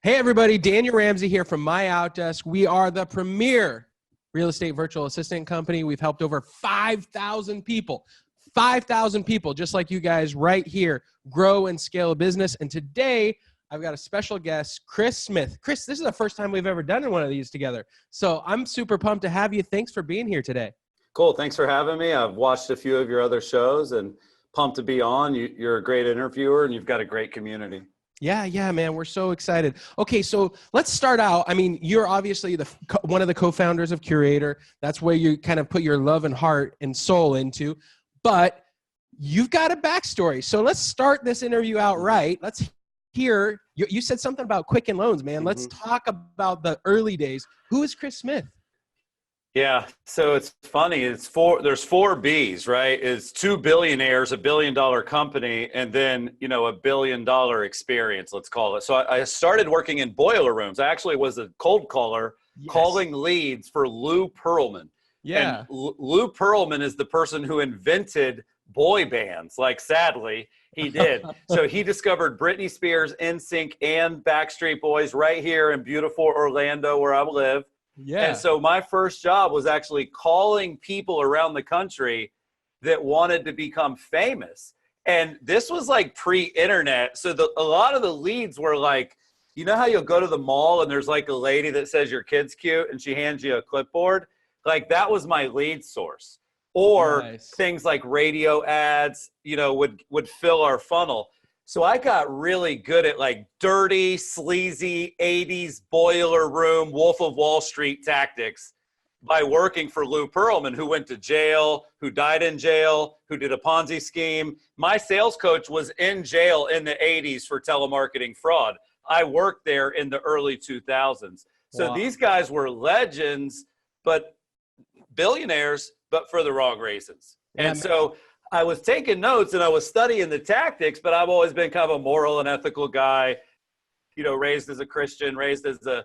Hey everybody, Daniel Ramsey here from MyOutDesk. We are the premier real estate virtual assistant company. We've helped over 5,000 people, just like you guys right here, grow and scale a business. And today I've got a special guest, Chris Smith. Chris, this is the first time we've ever done one of these together. So I'm super pumped to have you. Thanks for being here today. Cool. Thanks for having me. I've watched a few of your other shows and pumped to be on. You're a great interviewer and you've got a great community. Yeah, man. We're so excited. Okay, so let's start out. I mean, you're obviously one of the co-founders of Curaytor. That's where you kind of put your love and heart and soul into. But you've got a backstory. So let's start this interview out right. Let's hear, you said something about Quicken Loans, man. Let's talk about the early days. Who is Chris Smith? Yeah, so it's funny. There's four B's, right? It's two billionaires, $1 billion company, and then, a $1 billion experience, let's call it. So I started working in boiler rooms. I actually was a cold caller calling leads for Lou Pearlman. Yeah. And Lou Pearlman is the person who invented boy bands. Like, sadly, he did. So he discovered Britney Spears, NSYNC, and Backstreet Boys right here in beautiful Orlando, where I live. Yeah. And so my first job was actually calling people around the country that wanted to become famous. And this was like pre-internet. So a lot of the leads were like, you know how you'll go to the mall and there's like a lady that says your kid's cute and she hands you a clipboard? Like, that was my lead source. Or things like radio ads, would fill our funnel. So I got really good at like dirty, sleazy 80s boiler room, Wolf of Wall Street tactics by working for Lou Pearlman, who went to jail, who died in jail, who did a Ponzi scheme. My sales coach was in jail in the 80s for telemarketing fraud. I worked there in the early 2000s. So these guys were legends, but billionaires, but for the wrong reasons. And so I was taking notes and I was studying the tactics, but I've always been kind of a moral and ethical guy, raised as a Christian, raised as a,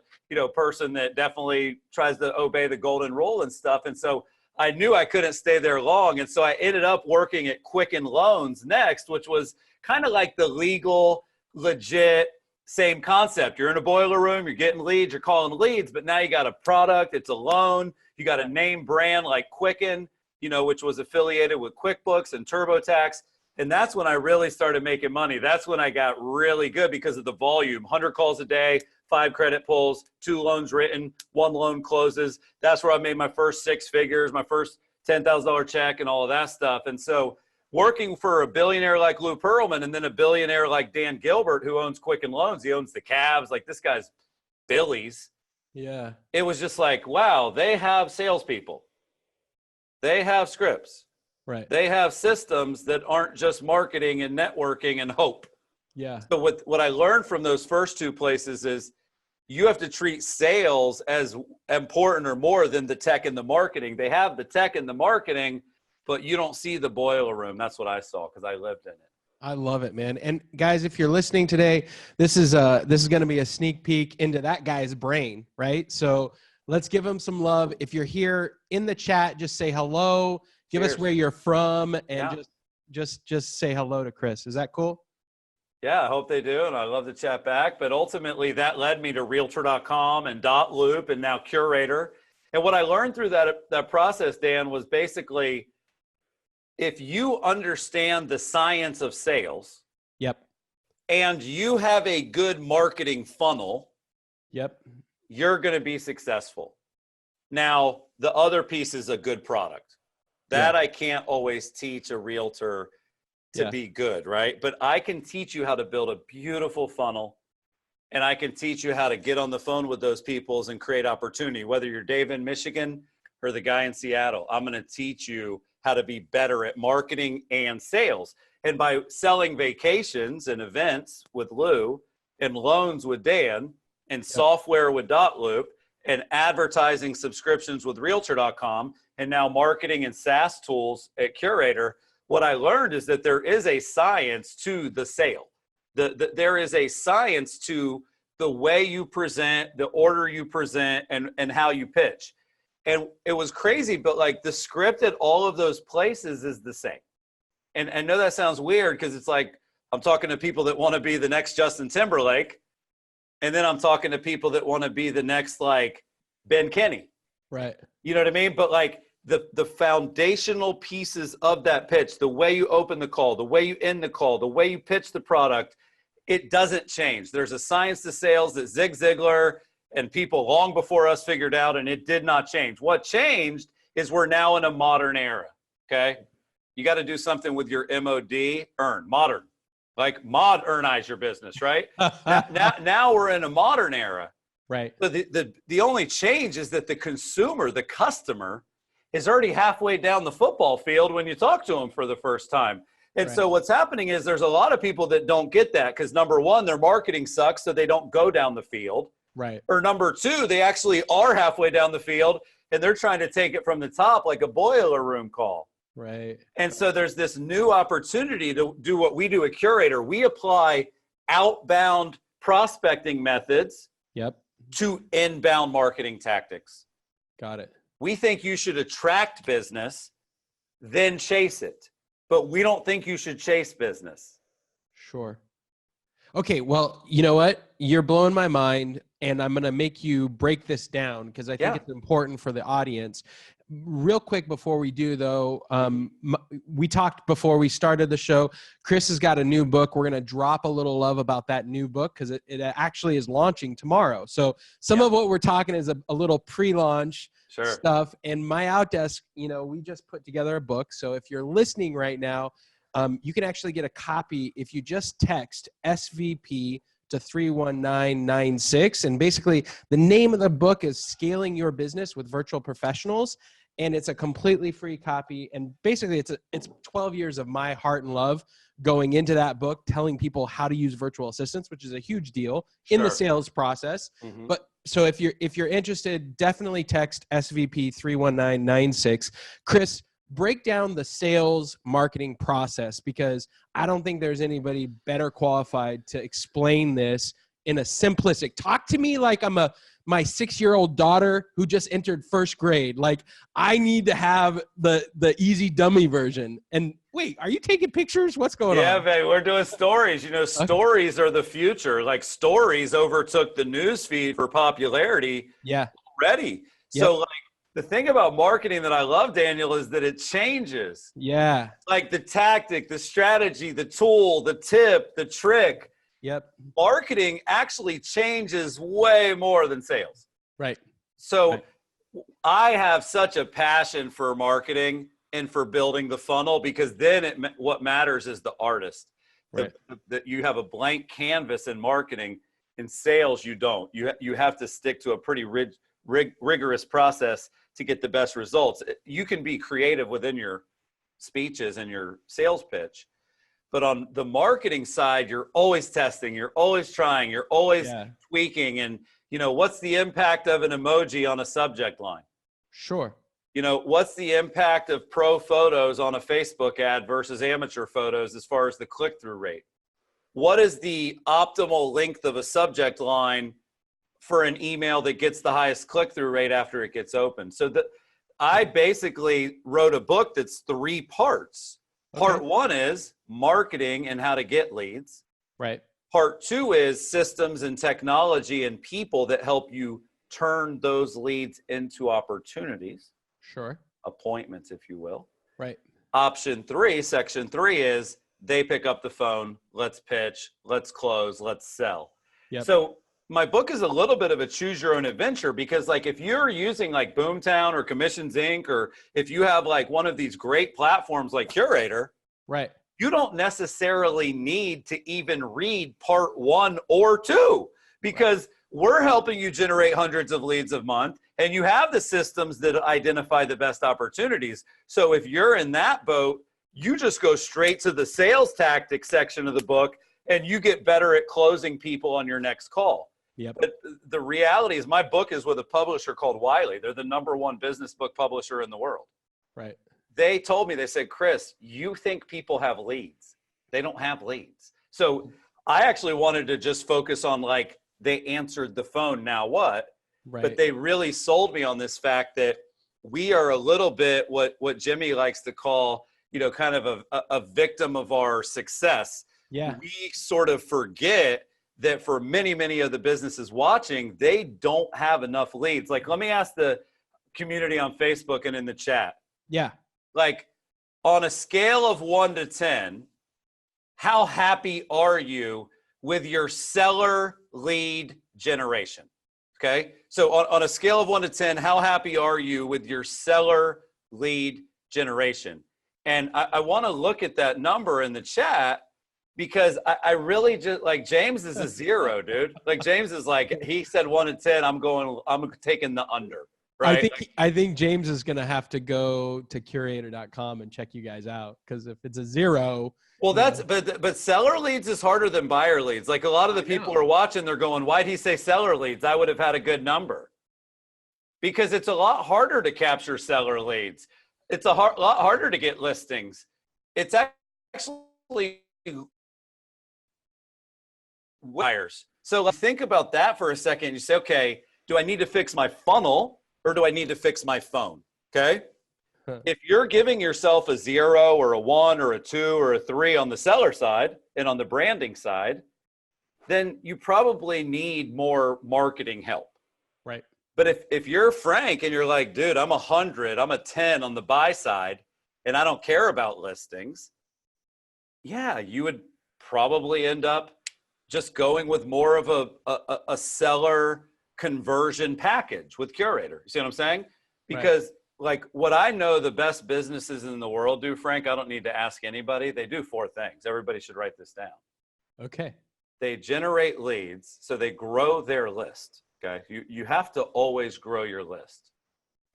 person that definitely tries to obey the golden rule and stuff. And so I knew I couldn't stay there long. And so I ended up working at Quicken Loans next, which was kind of like the legal, legit, same concept. You're in a boiler room, you're getting leads, you're calling leads, but now you got a product, it's a loan, you got a name brand like Quicken, which was affiliated with QuickBooks and TurboTax. And that's when I really started making money. That's when I got really good because of the volume. 100 calls a day, 5 credit pulls, 2 loans written, 1 loan closes. That's where I made my first 6 figures, my first $10,000 check and all of that stuff. And so working for a billionaire like Lou Pearlman and then a billionaire like Dan Gilbert, who owns Quicken Loans, he owns the Cavs, like this guy's Billy's. Yeah. It was just like, wow, they have salespeople. They have scripts. Right. They have systems that aren't just marketing and networking and hope. Yeah. So what I learned from those first 2 places is you have to treat sales as important or more than the tech and the marketing. They have the tech and the marketing, but you don't see the boiler room. That's what I saw because I lived in it. I love it, man. And guys, if you're listening today, this is going to be a sneak peek into that guy's brain, right? So let's give him some love. If you're here in the chat, just say hello. Give us where you're from, and just say hello to Chris. Is that cool? Yeah, I hope they do, and I love to chat back. But ultimately, that led me to Realtor.com and .loop and now Curaytor. And what I learned through that process, Dan, was basically if you understand the science of sales, and you have a good marketing funnel, you're going to be successful. Now, the other piece is a good product. That I can't always teach a realtor to be good, right? But I can teach you how to build a beautiful funnel, and I can teach you how to get on the phone with those people and create opportunity. Whether you're Dave in Michigan or the guy in Seattle, I'm going to teach you how to be better at marketing and sales. And by selling vacations and events with Lou and loans with Dan and software with .loop and advertising subscriptions with Realtor.com, and now marketing and SaaS tools at Curaytor, what I learned is that there is a science to the sale. There is a science to the way you present, the order you present, and how you pitch. And it was crazy, but like the script at all of those places is the same. And I know that sounds weird because it's like I'm talking to people that want to be the next Justin Timberlake. And then I'm talking to people that want to be the next like Ben Kinney. Right. You know what I mean? But like the foundational pieces of that pitch, the way you open the call, the way you end the call, the way you pitch the product, it doesn't change. There's a science to sales that Zig Ziglar and people long before us figured out, and it did not change. What changed is we're now in a modern era, okay? You got to do something with your MOD, modern. Like modernize your business, right? now we're in a modern era. Right. So the only change is that the consumer, the customer, is already halfway down the football field when you talk to them for the first time. And so what's happening is there's a lot of people that don't get that because, number one, their marketing sucks, so they don't go down the field. Right. Or number two, they actually are halfway down the field, and they're trying to take it from the top like a boiler room call. Right. And so there's this new opportunity to do what we do at Curaytor. We apply outbound prospecting methods to inbound marketing tactics. Got it. We think you should attract business, then chase it. But we don't think you should chase business. Sure. Okay, well, you know what? You're blowing my mind, and I'm going to make you break this down because I think it's important for the audience. Real quick before we do, though, we talked before we started the show. Chris has got a new book. We're going to drop a little love about that new book because it actually is launching tomorrow. So some of what we're talking is a little pre-launch stuff. And MyOutDesk, we just put together a book. So if you're listening right now, you can actually get a copy if you just text SVP to 31996. And basically the name of the book is Scaling Your Business with Virtual Professionals. And it's a completely free copy. And basically it's 12 years of my heart and love going into that book, telling people how to use virtual assistants, which is a huge deal in the sales process. But so if you're interested, definitely text SVP 31996. Chris, break down the sales marketing process because I don't think there's anybody better qualified to explain this in a simplistic. Talk to me like I'm my 6-year-old daughter who just entered first grade. Like I need to have the easy dummy version. And wait, are you taking pictures? What's going on? Yeah, man, we're doing stories. Stories are the future. Like stories overtook the news feed for popularity. Yeah. Already. So like the thing about marketing that I love, Daniel, is that it changes. Yeah. Like the tactic, the strategy, the tool, the tip, the trick. Yep. Marketing actually changes way more than sales. Right. So I have such a passion for marketing and for building the funnel because then what matters is the artist. Right. That you have a blank canvas in marketing. In sales, you don't. You have to stick to a pretty rigorous process to get the best results. You can be creative within your speeches and your sales pitch, but on the marketing side, you're always testing, you're always trying, you're always tweaking. And, what's the impact of an emoji on a subject line? Sure. What's the impact of pro photos on a Facebook ad versus amateur photos as far as the click-through rate? What is the optimal length of a subject line for an email that gets the highest click-through rate after it gets opened? So I basically wrote a book that's 3 parts. Part 1 is marketing and how to get leads. Right. Part 2 is systems and technology and people that help you turn those leads into opportunities. Sure. Appointments, if you will. Right. Section 3 is they pick up the phone, let's pitch, let's close, let's sell. Yep. So my book is a little bit of a choose your own adventure because like if you're using like Boomtown or Commissions Inc. or if you have like one of these great platforms like Curaytor, right, you don't necessarily need to even read part 1 or 2 because we're helping you generate hundreds of leads a month and you have the systems that identify the best opportunities. So if you're in that boat, you just go straight to the sales tactics section of the book and you get better at closing people on your next call. Yep. But the reality is my book is with a publisher called Wiley. They're the #1 business book publisher in the world. Right. They told me, they said, Chris, you think people have leads. They don't have leads. So I actually wanted to just focus on like, they answered the phone, now what? Right. But they really sold me on this fact that we are a little bit what Jimmy likes to call, kind of a victim of our success. Yeah. We sort of forget that for many, many of the businesses watching, they don't have enough leads. Like, let me ask the community on Facebook and in the chat. Yeah. Like, on a scale of 1 to 10, how happy are you with your seller lead generation? Okay. So on a scale of 1 to 10, how happy are you with your seller lead generation? And I want to look at that number in the chat, because I really just, like, James is a 0, dude. Like, James is like, he said 1 to 10. I'm taking the under. Right. I think James is going to have to go to Curaytor.com and check you guys out, because if it's a 0. Well, but seller leads is harder than buyer leads. Like, a lot of the people are watching, they're going, why'd he say seller leads? I would have had a good number. Because it's a lot harder to capture seller leads. It's a lot harder to get listings. It's actually buyers. So think about that for a second. You say, okay, do I need to fix my funnel or do I need to fix my phone? Okay. If you're giving yourself a 0 or a 1 or a 2 or a 3 on the seller side and on the branding side, then you probably need more marketing help. Right. But if you're Frank and you're like, dude, I'm 100, I'm a 10 on the buy side, and I don't care about listings, yeah, you would probably end up just going with more of a seller conversion package with Curaytor. You see what I'm saying? Because like, what I know the best businesses in the world do, Frank, I don't need to ask anybody. They do 4 things. Everybody should write this down. Okay. They generate leads, so they grow their list. Okay. You have to always grow your list.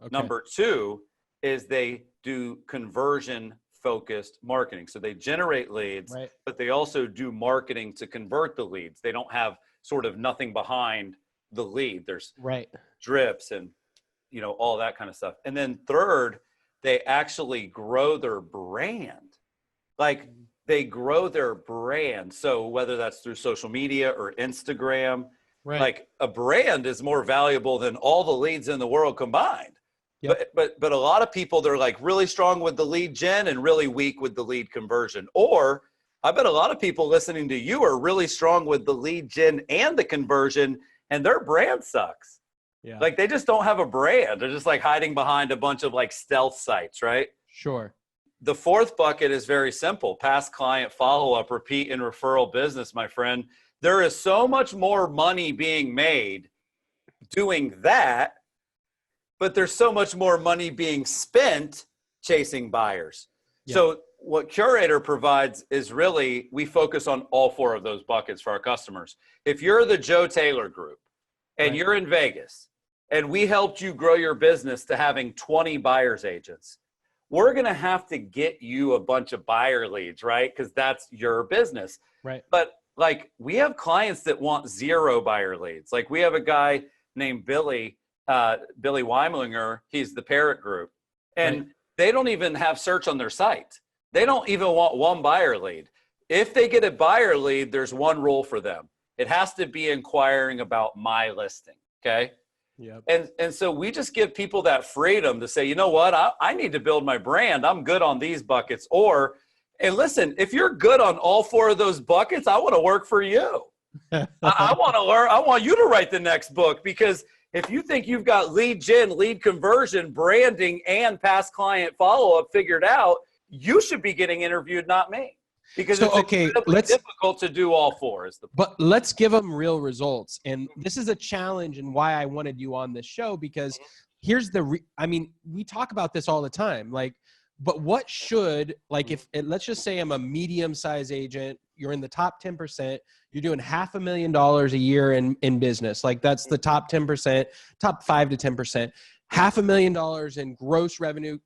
Okay. Number 2 is they do conversion focused marketing. So they generate leads, but they also do marketing to convert the leads. They don't have sort of nothing behind the lead. There's drips and, you know, all that kind of stuff. And then 3rd, they actually grow their brand. Like, they grow their brand. So whether that's through social media or Instagram, like, a brand is more valuable than all the leads in the world combined. Yep. But a lot of people, they're like really strong with the lead gen and really weak with the lead conversion. Or I bet a lot of people listening to you are really strong with the lead gen and the conversion, and their brand sucks. Yeah. Like, they just don't have a brand. They're just like hiding behind a bunch of like stealth sites, right? Sure. The 4th bucket is very simple: past client follow-up, repeat, and referral business, my friend. There is so much more money being made doing that, but there's so much more money being spent chasing buyers. Yeah. So what Curaytor provides is really, we focus on all 4 of those buckets for our customers. If you're the Joe Taylor Group and you're in Vegas and we helped you grow your business to having 20 buyer's agents, we're going to have to get you a bunch of buyer leads, right? Because that's your business. Right. But like, we have clients that want 0 buyer leads. Like, we have a guy named Billy Weimlinger. He's the Parrot Group. And they don't even have search on their site. They don't even want 1 buyer lead. If they get a buyer lead, there's 1 rule for them. It has to be inquiring about my listing. Okay. Yep. And so we just give people that freedom to say, you know what, I need to build my brand. I'm good on these buckets. Or, and listen, if you're good on all 4 of those buckets, I want to work for you. I want to learn. I want you to write the next book, because if you think you've got lead gen, lead conversion, branding, and past client follow-up figured out, you should be getting interviewed, not me. Because it's incredibly difficult to do all 4. But let's give them real results. And this is a challenge, and why I wanted you on this show, because here's I mean, we talk about this all the time. Like, but what should, like, if let's just say I'm a medium-sized agent, you're in the top 10%, you're doing $500,000 a year in business. Like, that's the top 10%, top 5 to 10%. $500,000 in gross revenue,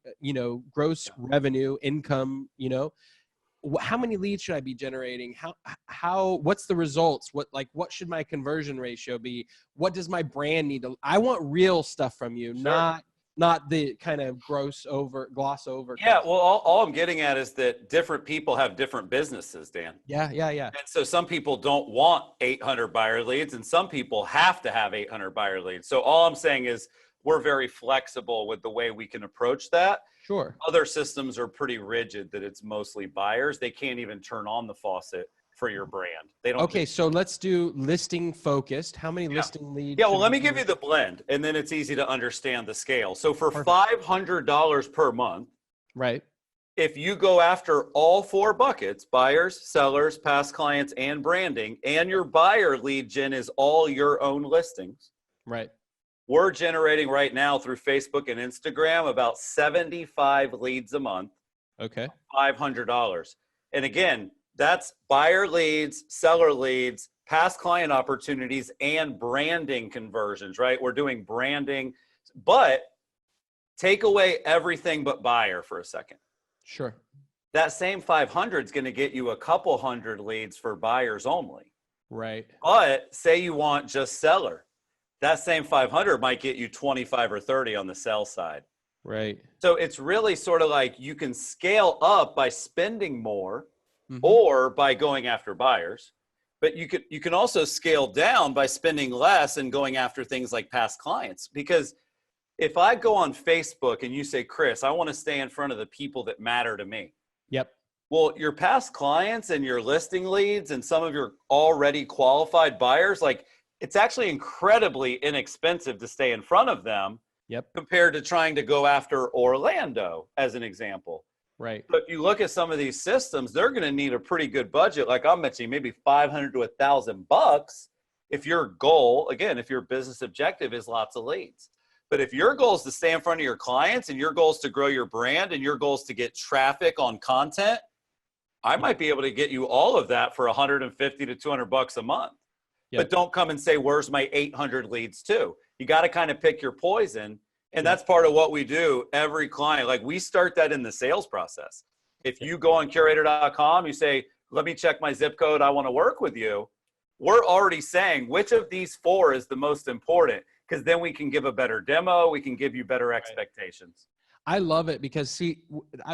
gross revenue income, how many leads should I be generating? What's the results? What should my conversion ratio be? What does my brand need to, I want real stuff from you, not the kind of gloss over. Yeah. Well, all I'm getting at is that different people have different businesses, Dan. Yeah. And so some people don't want 800 buyer leads, and some people have to have 800 buyer leads. So all I'm saying is, we're very flexible with the way we can approach that. Sure. Other systems are pretty rigid, that it's mostly buyers. They can't even turn on the faucet for your brand. They don't. Okay, so let's do listing focused. How many Yeah. listing leads? Yeah, well, let me give you the blend, and then it's easy to understand the scale. So for Perfect. $500 per month, Right. if you go after all 4 buckets, buyers, sellers, past clients, and branding, and your buyer lead gen is all your own listings, Right. we're generating right now through Facebook and Instagram about 75 leads a month, Okay. $500. And again, that's buyer leads, seller leads, past client opportunities, and branding conversions, right? We're doing branding, but take away everything but buyer for a second. Sure. That same 500 is going to get you a couple hundred leads for buyers only. Right. But say you want just seller, that same 500 might get you 25 or 30 on the sell side. Right. So it's really sort of like you can scale up by spending more Mhm. or by going after buyers, but you can also scale down by spending less and going after things like past clients. Because if I go on Facebook and you say, Chris, I want to stay in front of the people that matter to me. Yep. Well, your past clients and your listing leads and some of your already qualified buyers, like it's actually incredibly inexpensive to stay in front of them. Yep. Compared to trying to go after Orlando as an example. Right. But if you look at some of these systems, they're going to need a pretty good budget. Like I'm mentioning, maybe $500 to $1,000 if your goal, again, if your business objective is lots of leads. But if your goal is to stay in front of your clients and your goal is to grow your brand and your goal is to get traffic on content, I might be able to get you all of that for $150 to $200 a month. Yep. But don't come and say, where's my 800 leads too? You got to kind of pick your poison. And that's part of what we do every client. Like we start that in the sales process. If you go on Curaytor.com, you say, let me check my zip code. I want to work with you. We're already saying which of these 4 is the most important, because then we can give a better demo. We can give you better expectations. I love it because see,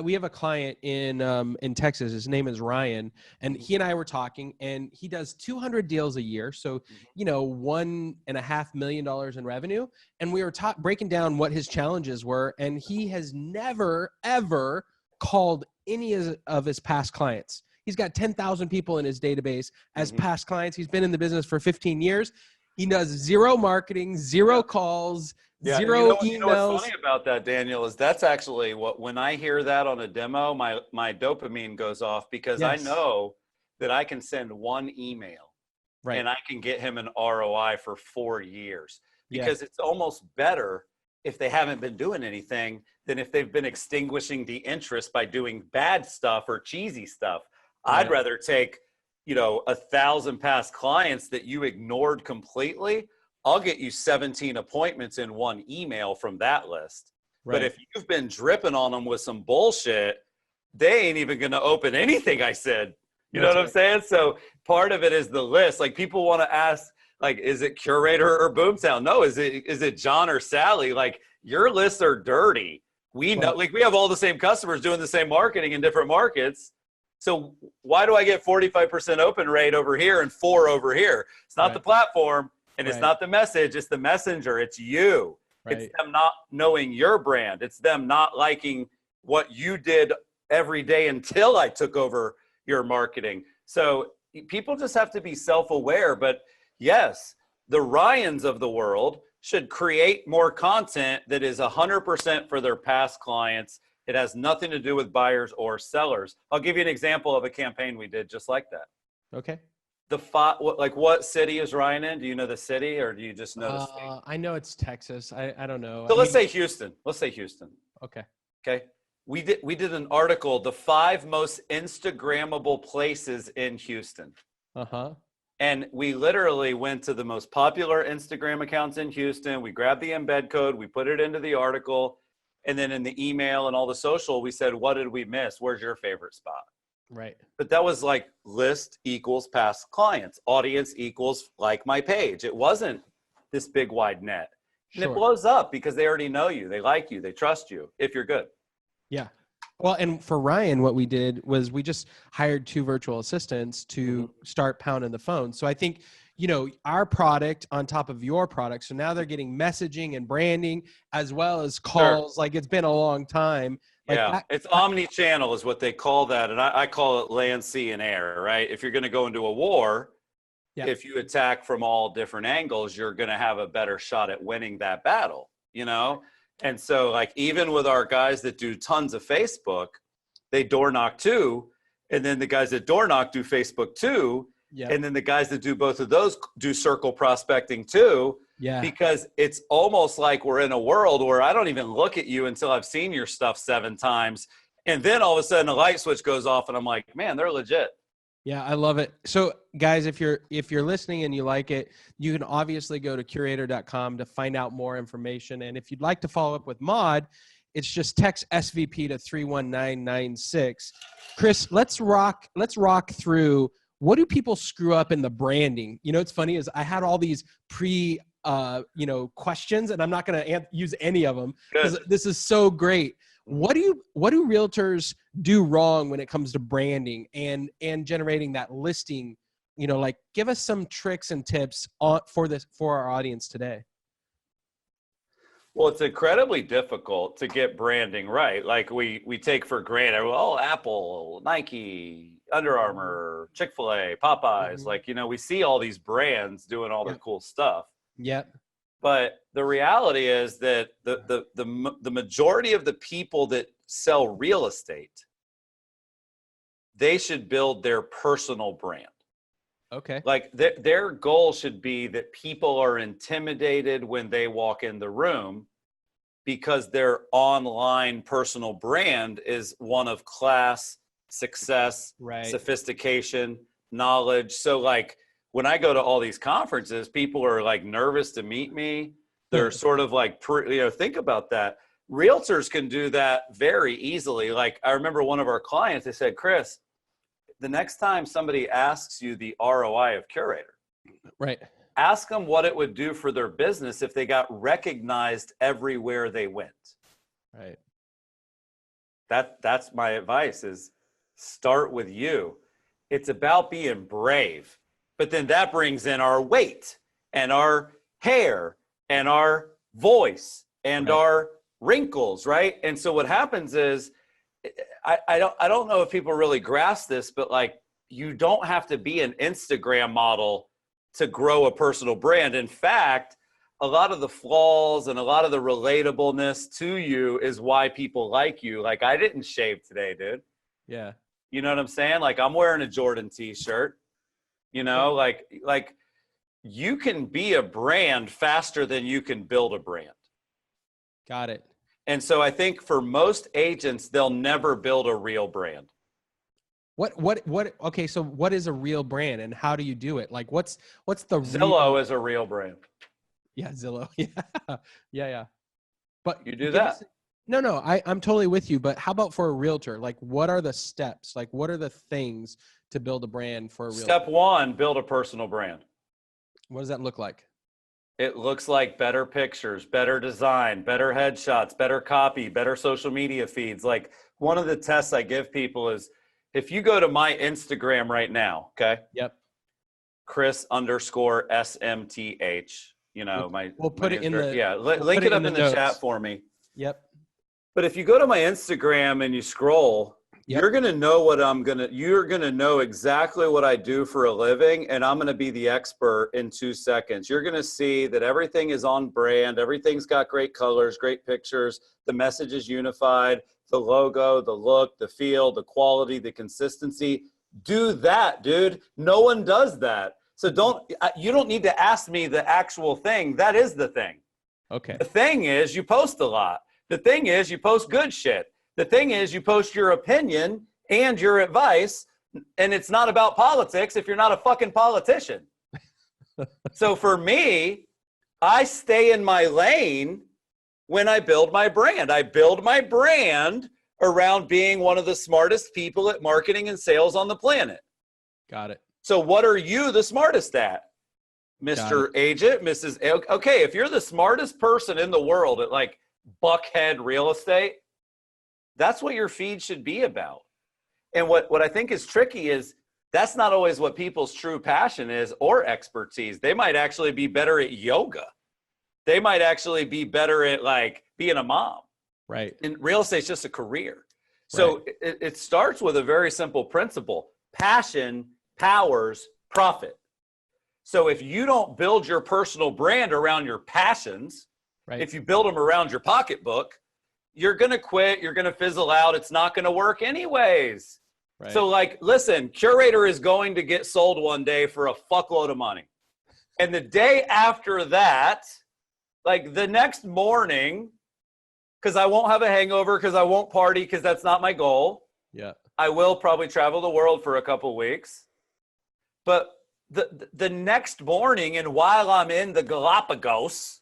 we have a client in Texas. His name is Ryan, and he and I were talking, and he does 200 deals a year. So, you know, $1.5 million in revenue. And we were breaking down what his challenges were, and he has never ever called any of his past clients. He's got 10,000 people in his database as past clients. He's been in the business for 15 years. He does 0 marketing, 0 calls. Yeah, 0 emails. You know what's funny about that, Daniel, is that's actually when I hear that on a demo, my dopamine goes off because I know that I can send 1 email and I can get him an ROI for 4 years, because it's almost better if they haven't been doing anything than if they've been extinguishing the interest by doing bad stuff or cheesy stuff. I'd rather take, 1,000 past clients that you ignored completely. I'll get you 17 appointments in 1 email from that list. Right. But if you've been dripping on them with some bullshit, they ain't even going to open anything I said. You know what I'm saying? So part of it is the list. Like people want to ask, like, is it Curaytor or Boomtown? No, is it John or Sally? Like your lists are dirty. We know, like we have all the same customers doing the same marketing in different markets. So why do I get 45% open rate over here and 4 over here? It's not the platform. And it's not the message, it's the messenger, it's you. It's them not knowing your brand. It's them not liking what you did every day until I took over your marketing. So people just have to be self-aware. But yes, the Ryans of the world should create more content that is 100% for their past clients. It has nothing to do with buyers or sellers. I'll give you an example of a campaign we did just like that. Okay. What city is Ryan in? Do you know the city, or do you just know the state? I know it's Texas. I don't know. So let's say Houston. Okay. Okay. We did an article, the 5 most Instagrammable places in Houston. And we literally went to the most popular Instagram accounts in Houston. We grabbed the embed code, we put it into the article, and then in the email and all the social, we said, what did we miss? Where's your favorite spot? Right. But that was like list equals past clients, audience equals like my page. It wasn't this big wide net. And it blows up because they already know you. They like you. They trust you if you're good. Yeah. Well, and for Ryan, what we did was we just hired 2 virtual assistants to start pounding the phone. So I think, our product on top of your product. So now they're getting messaging and branding as well as calls. Like it's been a long time. Like Yeah, that, it's omnichannel is what they call that. And I call it land, sea, and air, right? If you're going to go into a war, yeah, if you attack from all different angles, you're going to have a better shot at winning that battle, you know? And so like, even with our guys that do tons of Facebook, they door knock too. And then the guys that door knock do Facebook too. yeah, And then the guys that do both of those do circle prospecting too. yeah. Because it's almost like we're in a world where I don't even look at you until I've seen your stuff 7 times. And then all of a sudden a light switch goes off and I'm like, man, they're legit. Yeah, I love it. So guys, if you're listening and you like it, you can obviously go to Curaytor.com to find out more information. And if you'd like to follow up with Maude, it's just text SVP to 31996. Chris, let's rock through, what do people screw up in the branding? You know, what's funny is I had all these questions, and I'm not going to use any of them because this is so great. What do realtors do wrong when it comes to branding and generating that listing? You know, like, give us some tricks and tips for our audience today. Well, it's incredibly difficult to get branding right. Like we take for granted, oh, Apple, Nike, Under Armour, Chick-fil-A, Popeyes. Like, you know, we see all these brands doing all their cool stuff. Yeah. But the reality is that the majority of the people that sell real estate, they should build their personal brand. Okay. Like their goal should be that people are intimidated when they walk in the room because their online personal brand is one of class, success, sophistication, knowledge. So like when I go to all these conferences, people are like nervous to meet me. They're sort of like, think about that. Realtors can do that very easily. Like I remember one of our clients, they said, Chris, the next time somebody asks you the ROI of Curaytor, ask them what it would do for their business if they got recognized everywhere they went. Right. That's my advice, is start with you. It's about being brave, but then that brings in our weight and our hair and our voice and our wrinkles, right? And so what happens is, I don't know if people really grasp this, but like, you don't have to be an Instagram model to grow a personal brand. In fact, a lot of the flaws and a lot of the relatableness to you is why people like you. Like, I didn't shave today, dude. Yeah. You know what I'm saying? Like, I'm wearing a Jordan t-shirt, you know, like you can be a brand faster than you can build a brand. Got it. And so I think for most agents, they'll never build a real brand. Okay, so what is a real brand and how do you do it? Like what's the Zillow is a real brand. Yeah, Zillow. Yeah. Yeah. But you do that. No, I'm totally with you, but how about for a realtor? Like what are the steps? Like what are the things to build a brand for a realtor? Step 1, build a personal brand. What does that look like? It looks like better pictures, better design, better headshots, better copy, better social media feeds. Like one of the tests I give people is, if you go to my Instagram right now, okay? Yep. Chris_SMTH, you know, we'll put it in the, link it up in the chat for me. Yep. But if you go to my Instagram and you scroll, you're going to know you're going to know exactly what I do for a living. And I'm going to be the expert in 2 seconds. You're going to see that everything is on brand. Everything's got great colors, great pictures. The message is unified, the logo, the look, the feel, the quality, the consistency. Do that, dude. No one does that. So you don't need to ask me the actual thing. That is the thing. Okay. The thing is you post a lot. The thing is you post good shit. The thing is you post your opinion and your advice, and it's not about politics if you're not a fucking politician. So for me, I stay in my lane when I build my brand. I build my brand around being one of the smartest people at marketing and sales on the planet. Got it. So what are you the smartest at? Mr. Agent, Mrs. Okay, if you're the smartest person in the world at like Buckhead real estate, that's what your feed should be about. And what I think is tricky is that's not always what people's true passion is or expertise. They might actually be better at yoga. They might actually be better at like being a mom. Right. And real estate's just a career. So Right. it starts with a very simple principle. Passion powers profit. So if you don't build your personal brand around your passions, Right. if you build them around your pocketbook, you're going to quit. You're going to fizzle out. It's not going to work anyways. Right. So like, listen, Curaytor is going to get sold one day for a fuckload of money. And the day after that, like the next morning, because I won't have a hangover, because I won't party, because that's not my goal. Yeah. I will probably travel the world for a couple weeks. But the next morning, and while I'm in the Galapagos,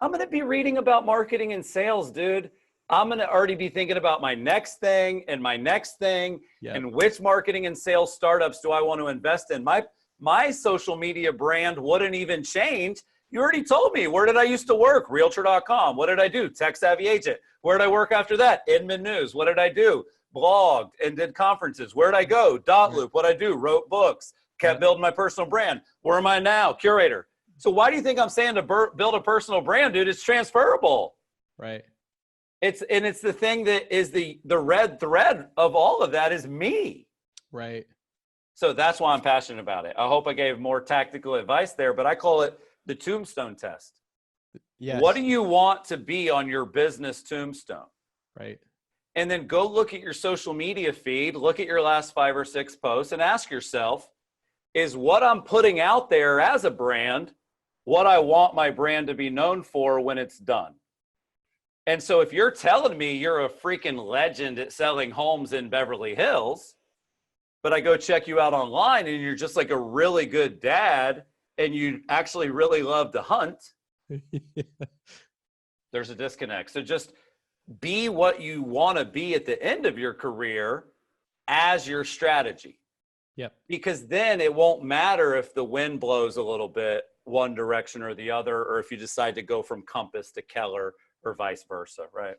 I'm going to be reading about marketing and sales, dude. I'm going to already be thinking about my next thing and my next thing, and which marketing and sales startups do I want to invest in. My social media brand wouldn't even change. You already told me. Where did I used to work? Realtor.com. What did I do? Tech Savvy Agent. Where did I work after that? Inman News. What did I do? Blogged and did conferences. Where did I go? Dot Loop. What did I do? Wrote books. Kept building my personal brand. Where am I now? Curaytor. So why do you think I'm saying to build a personal brand, dude? It's transferable. Right. It's the thing that is the red thread of all of that is me. Right. So that's why I'm passionate about it. I hope I gave more tactical advice there, but I call it the tombstone test. Yes. What do you want to be on your business tombstone? Right. And then go look at your social media feed, look at your last 5 or 6 posts, and ask yourself, is what I'm putting out there as a brand what I want my brand to be known for when it's done? And so if you're telling me you're a freaking legend at selling homes in Beverly Hills, but I go check you out online and you're just like a really good dad and you actually really love to hunt, there's a disconnect. So just be what you want to be at the end of your career as your strategy. Yep. Because then it won't matter if the wind blows a little bit one direction or the other, or if you decide to go from Compass to Keller or vice versa, right?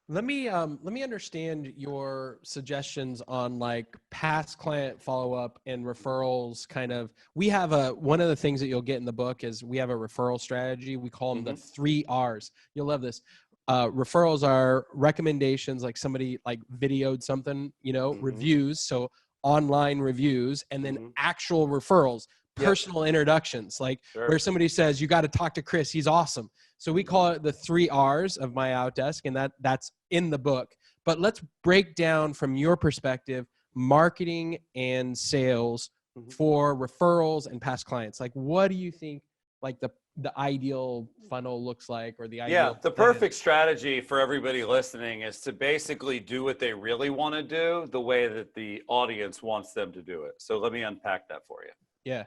Let me understand your suggestions on like past client follow-up and referrals. Kind of, we have one of the things that you'll get in the book is we have a referral strategy. We call them the 3 R's. You'll love this. Referrals are recommendations, like somebody like videoed something, reviews. So online reviews, and then actual referrals, personal introductions, like where somebody says, you got to talk to Chris. He's awesome. So we call it the 3 R's of MyOutDesk, and that's in the book. But let's break down from your perspective, marketing and sales for referrals and past clients. Like, what do you think like the ideal funnel looks like, or the ideal the perfect strategy for everybody listening is to basically do what they really want to do the way that the audience wants them to do it. So let me unpack that for you. Yeah.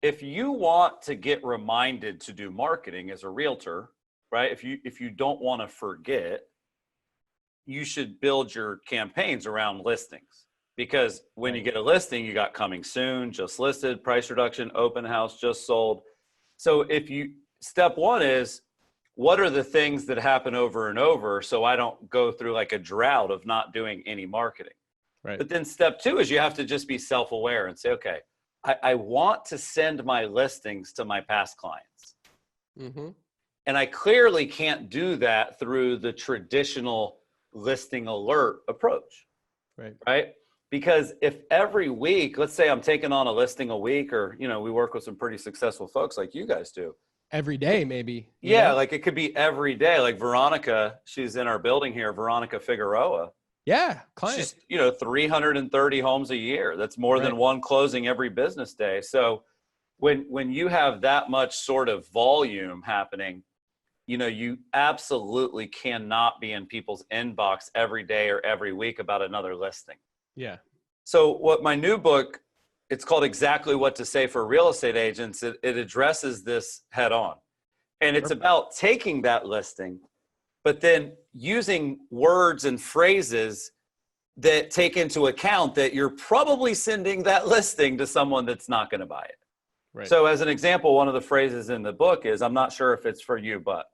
If you want to get reminded to do marketing as a realtor, right? If you don't want to forget, you should build your campaigns around listings, because when you get a listing, you got coming soon, just listed, price reduction, open house, just sold. So step 1 is, what are the things that happen over and over so I don't go through like a drought of not doing any marketing? Right. But then step 2 is you have to just be self-aware and say, okay, I want to send my listings to my past clients. And I clearly can't do that through the traditional listing alert approach. Right? Because if every week, let's say I'm taking on a listing a week, or, we work with some pretty successful folks like you guys do. Every day, maybe. Yeah, like it could be every day. Like Veronica, she's in our building here, Veronica Figueroa. Yeah, client. She's, 330 homes a year. That's more than one closing every business day. So when you have that much sort of volume happening, you absolutely cannot be in people's inbox every day or every week about another listing. Yeah. So what my new book, it's called Exactly What to Say for Real Estate Agents. It addresses this head on. And it's about taking that listing, but then using words and phrases that take into account that you're probably sending that listing to someone that's not going to buy it. Right. So as an example, one of the phrases in the book is, I'm not sure if it's for you, but,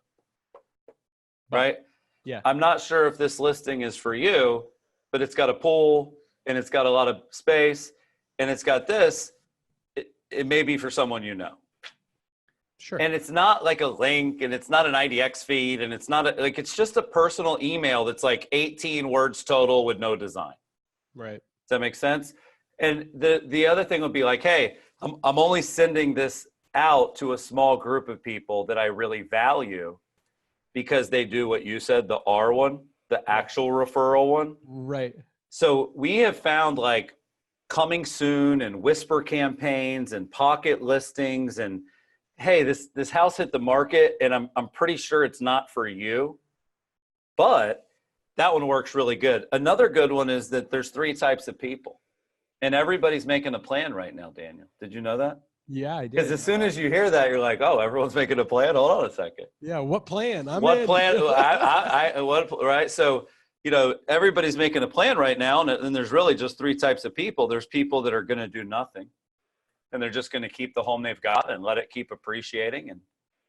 right? Yeah. I'm not sure if this listing is for you, but it's got a pool and it's got a lot of space and it's got this. It may be for someone you know. Sure. And it's not like a link, and it's not an IDX feed, and it's not like, it's just a personal email that's like 18 words total with no design. Right. Does that make sense? And the other thing would be like, hey, I'm only sending this out to a small group of people that I really value because they do what you said, the R one, the actual referral one. Right. So we have found like coming soon and whisper campaigns and pocket listings and, hey, this house hit the market and I'm pretty sure it's not for you, but that one works really good. Another good one is that there's 3 types of people, and everybody's making a plan right now, Daniel. Did you know that? Yeah, I did. Because as soon as you hear that, you're like, oh, everyone's making a plan. Hold on a second. Yeah. What plan? What in. plan? Right? So, everybody's making a plan right now, and there's really just 3 types of people. There's people that are going to do nothing, and they're just going to keep the home they've got and let it keep appreciating and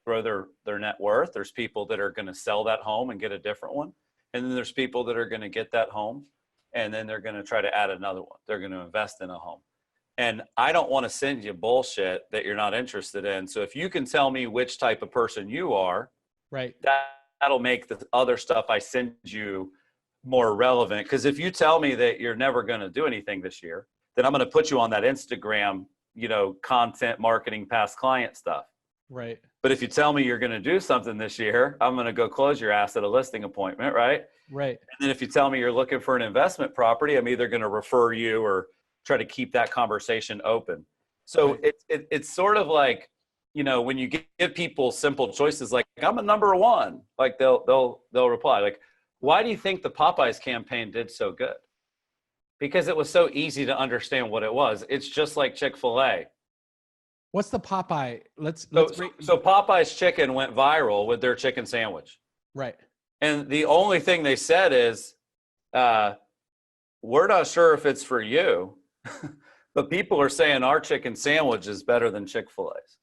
grow their net worth. There's people that are going to sell that home and get a different one. And then there's people that are going to get that home, and then they're going to try to add another one. They're going to invest in a home. And I don't want to send you bullshit that you're not interested in. So if you can tell me which type of person you are, Right. that'll make the other stuff I send you more relevant. Because if you tell me that you're never going to do anything this year, then I'm going to put you on that Instagram, content marketing past client stuff. Right. But if you tell me you're going to do something this year, I'm going to go close your ass at a listing appointment, right? Right. And then if you tell me you're looking for an investment property, I'm either going to refer you or try to keep that conversation open. So Right. it's sort of like, when you give people simple choices, like I'm a number 1, like they'll reply like, why do you think the Popeyes campaign did so good? Because it was so easy to understand what it was. It's just like Chick-fil-A. What's the Popeye? So Popeye's chicken went viral with their chicken sandwich. Right. And the only thing they said is, we're not sure if it's for you, but people are saying our chicken sandwich is better than Chick-fil-A's.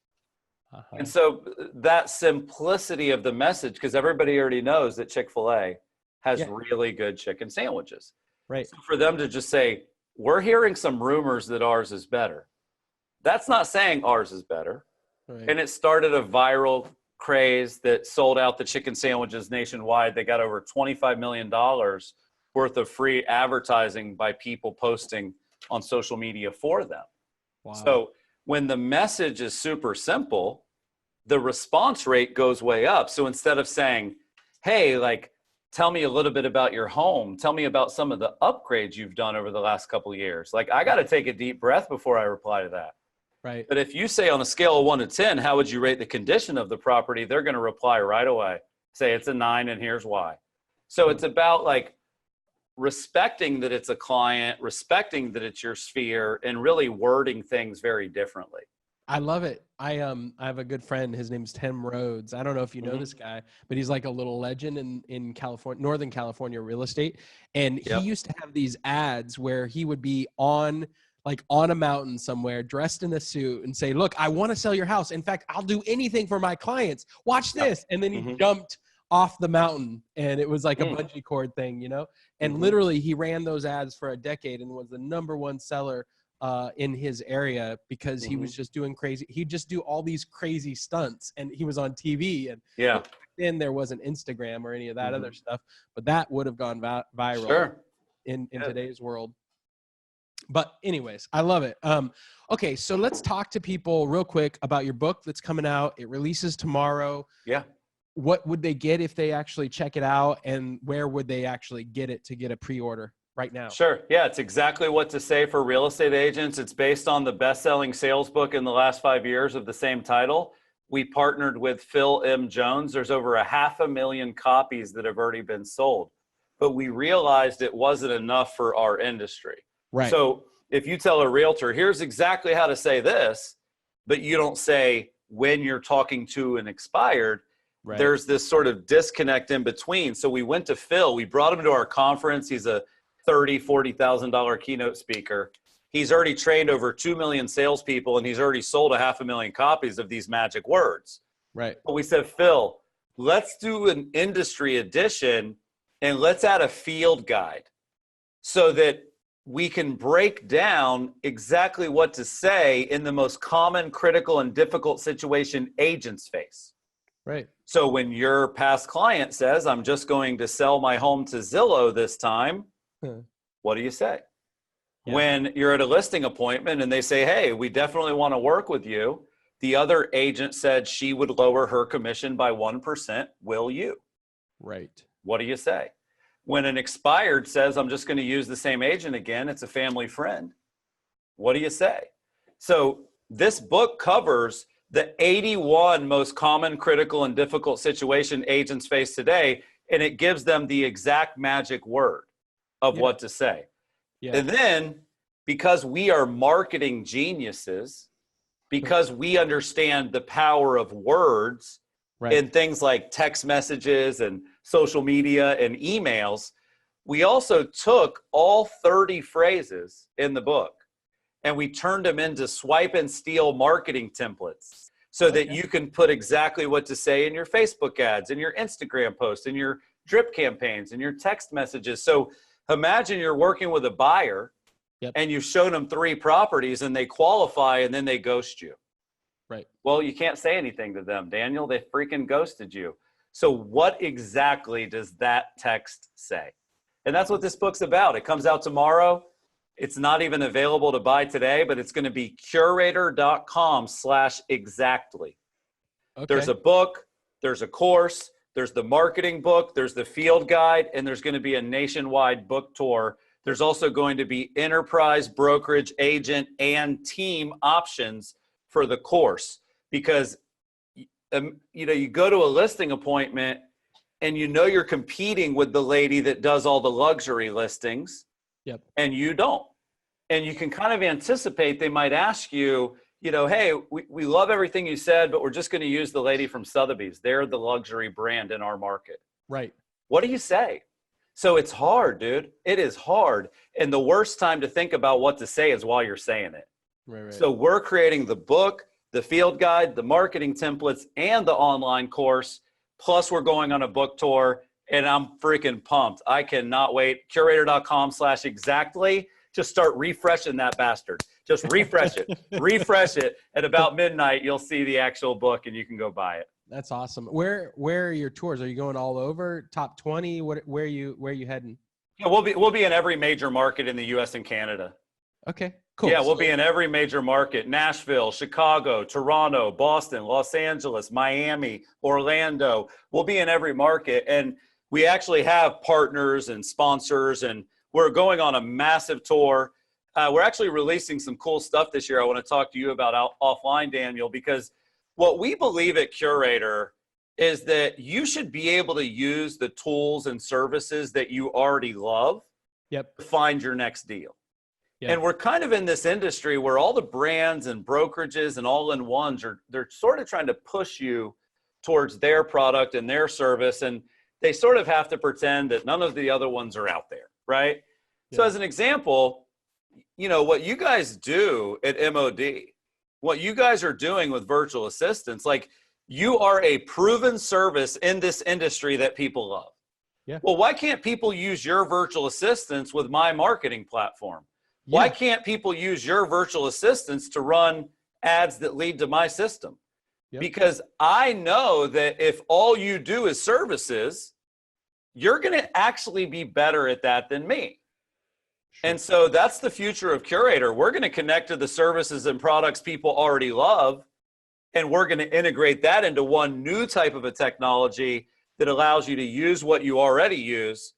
Uh-huh. And so that simplicity of the message, because everybody already knows that Chick-fil-A has really good chicken sandwiches. Right. So for them to just say, we're hearing some rumors that ours is better. That's not saying ours is better. Right. And it started a viral craze that sold out the chicken sandwiches nationwide. They got over $25 million worth of free advertising by people posting on social media for them. Wow. So when the message is super simple, the response rate goes way up. So instead of saying, hey, like, tell me a little bit about your home, tell me about some of the upgrades you've done over the last couple of years. Like, I got to take a deep breath before I reply to that. Right. But if you say on a scale of 1 to 10, how would you rate the condition of the property? They're going to reply right away. Say it's a 9 and here's why. So it's about like respecting that it's a client, respecting that it's your sphere, and really wording things very differently. I love it. I have a good friend. His name's Tim Rhodes. I don't know if you know this guy, but he's like a little legend in California, Northern California real estate. And he used to have these ads where he would be on a mountain somewhere dressed in a suit and say, look, I want to sell your house. In fact, I'll do anything for my clients. Watch this. And then he jumped off the mountain, and it was like a bungee cord thing, and literally he ran those ads for a decade and was the #1 seller in his area because he was just doing crazy. He'd just do all these crazy stunts, and he was on TV, and then there wasn't Instagram or any of that other stuff, but that would have gone viral in today's world. But anyways, I love it. Okay, so let's talk to people real quick about your book that's coming out. It releases tomorrow. Yeah. What would they get if they actually check it out, and where would they actually get it to get a pre-order right now? Sure. Yeah, it's exactly what to say for real estate agents. It's based on the best-selling sales book in the last 5 years of the same title. We partnered with Phil M. Jones. There's over 500,000 copies that have already been sold. But we realized it wasn't enough for our industry. Right. So if you tell a realtor, here's exactly how to say this, but you don't say when you're talking to an expired, there's this sort of disconnect in between. So we went to Phil. We brought him to our conference. He's a $30,000, $40,000 keynote speaker. He's already trained over 2 million salespeople, and he's already sold 500,000 copies of these magic words. Right. But we said, Phil, let's do an industry edition, and let's add a field guide so that we can break down exactly what to say in the most common, critical, and difficult situation agents face. Right. So when your past client says, I'm just going to sell my home to Zillow this time, what do you say? Yeah. When you're at a listing appointment and they say, hey, we definitely want to work with you, the other agent said she would lower her commission by 1%, will you? Right. What do you say? When an expired says, I'm just going to use the same agent again, it's a family friend, what do you say? So this book covers the 81 most common, critical, and difficult situation agents face today, and it gives them the exact magic word of what to say. Yeah. And then, because we are marketing geniuses, because we understand the power of words in things like text messages and social media and emails, we also took all 30 phrases in the book and we turned them into swipe and steal marketing templates so that you can put exactly what to say in your Facebook ads, in your Instagram posts, in your drip campaigns, in your text messages. So imagine you're working with a buyer and you've shown them 3 properties and they qualify and then they ghost you. Right. Well, you can't say anything to them, Daniel. They freaking ghosted you. So what exactly does that text say? And that's what this book's about. It comes out tomorrow. It's not even available to buy today, but it's going to be Curaytor.com/exactly. Okay. There's a book, there's a course, there's the marketing book, there's the field guide, and there's going to be a nationwide book tour. There's also going to be enterprise, brokerage, agent, and team options for the course, because you go to a listing appointment and you're competing with the lady that does all the luxury listings, and you don't. And you can kind of anticipate they might ask you, hey, we love everything you said, but we're just going to use the lady from Sotheby's. They're the luxury brand in our market. Right. What do you say? So it's hard, dude. It is hard. And the worst time to think about what to say is while you're saying it. Right. So we're creating the book, the field guide, the marketing templates, and the online course. Plus we're going on a book tour and I'm freaking pumped. I cannot wait. Curaytor.com/exactly. Just start refreshing that bastard. Just refresh it. Refresh it. At about midnight, you'll see the actual book and you can go buy it. That's awesome. Where are your tours? Are you going all over? Top 20? Where are you heading? Yeah, we'll be in every major market in the US and Canada. Okay, cool. Yeah, we'll be in every major market: Nashville, Chicago, Toronto, Boston, Los Angeles, Miami, Orlando. We'll be in every market. And we actually have partners and sponsors, and we're going on a massive tour. We're actually releasing some cool stuff this year I want to talk to you about offline, Daniel, because what we believe at Curaytor is that you should be able to use the tools and services that you already love to find your next deal. And we're kind of in this industry where all the brands and brokerages and all-in-ones they're sort of trying to push you towards their product and their service, and they sort of have to pretend that none of the other ones are out there, right? So as an example, what you guys do at MOD, what you guys are doing with virtual assistants, like, you are a proven service in this industry that people love. Yeah. Well, why can't people use your virtual assistants with my marketing platform? Yeah. Why can't people use your virtual assistants to run ads that lead to my system? Because I know that if all you do is services, you're going to actually be better at that than me. Sure. And so that's the future of Curaytor. We're going to connect to the services and products people already love, and we're going to integrate that into one new type of a technology that allows you to use what you already use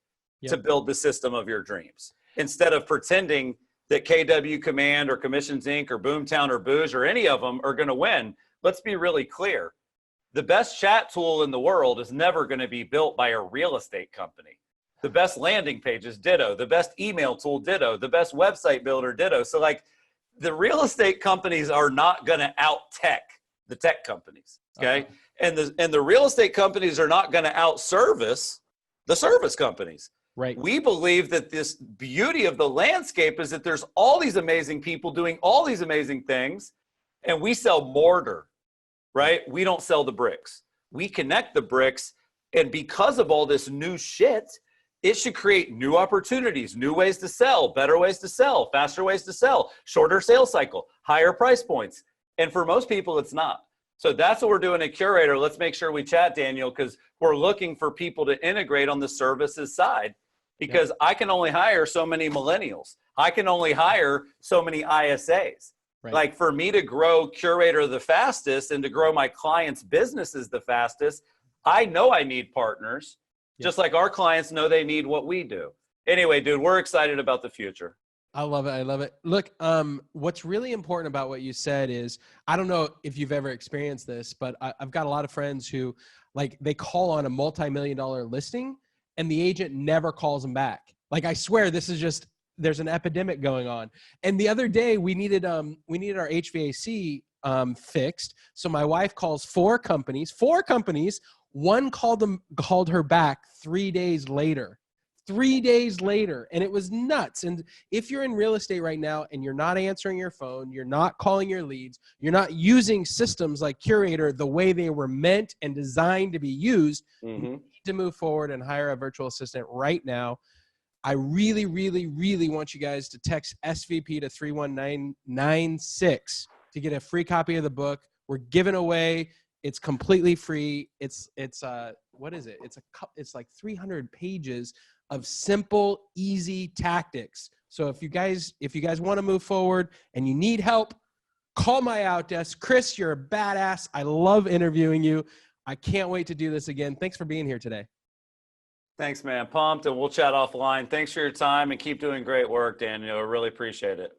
to build the system of your dreams. Instead of pretending that KW Command or Commissions Inc. or Boomtown or Booz or any of them are going to win. Let's be really clear. The best chat tool in the world is never going to be built by a real estate company. The best landing pages, ditto. The best email tool, ditto. The best website builder, ditto. So, like, the real estate companies are not going to out-tech the tech companies, okay? And the real estate companies are not going to out-service the service companies. Right. We believe that this beauty of the landscape is that there's all these amazing people doing all these amazing things, and we sell mortar, right? We don't sell the bricks. We connect the bricks, and because of all this new shit, it should create new opportunities, new ways to sell, better ways to sell, faster ways to sell, shorter sales cycle, higher price points. And for most people, it's not. So that's what we're doing at Curaytor. Let's make sure we chat, Daniel, because we're looking for people to integrate on the services side, because I can only hire so many millennials. I can only hire so many ISAs. Right. Like for me to grow Curaytor the fastest and to grow my clients' businesses the fastest, I know I need partners. Just like our clients know they need what we do. Anyway, dude, we're excited about the future. I love it. I love it. Look, what's really important about what you said is, I don't know if you've ever experienced this, but I've got a lot of friends who, like, they call on a multi-million-dollar listing and the agent never calls them back. Like, I swear this is just, there's an epidemic going on. And the other day we needed our HVAC fixed. So my wife calls four companies. One called her back 3 days later. 3 days later, and it was nuts. And if you're in real estate right now and you're not answering your phone, you're not calling your leads, you're not using systems like Curaytor the way they were meant and designed to be used, you need to move forward and hire a virtual assistant right now. I really, really, really want you guys to text SVP to 31996 to get a free copy of the book. We're giving away. It's completely free. It's what is it? It's like 300 pages of simple, easy tactics. So if you guys want to move forward and you need help, call MyOutDesk. Chris, you're a badass. I love interviewing you. I can't wait to do this again. Thanks for being here today. Thanks, man. Pumped, and we'll chat offline. Thanks for your time and keep doing great work, Daniel. I really appreciate it.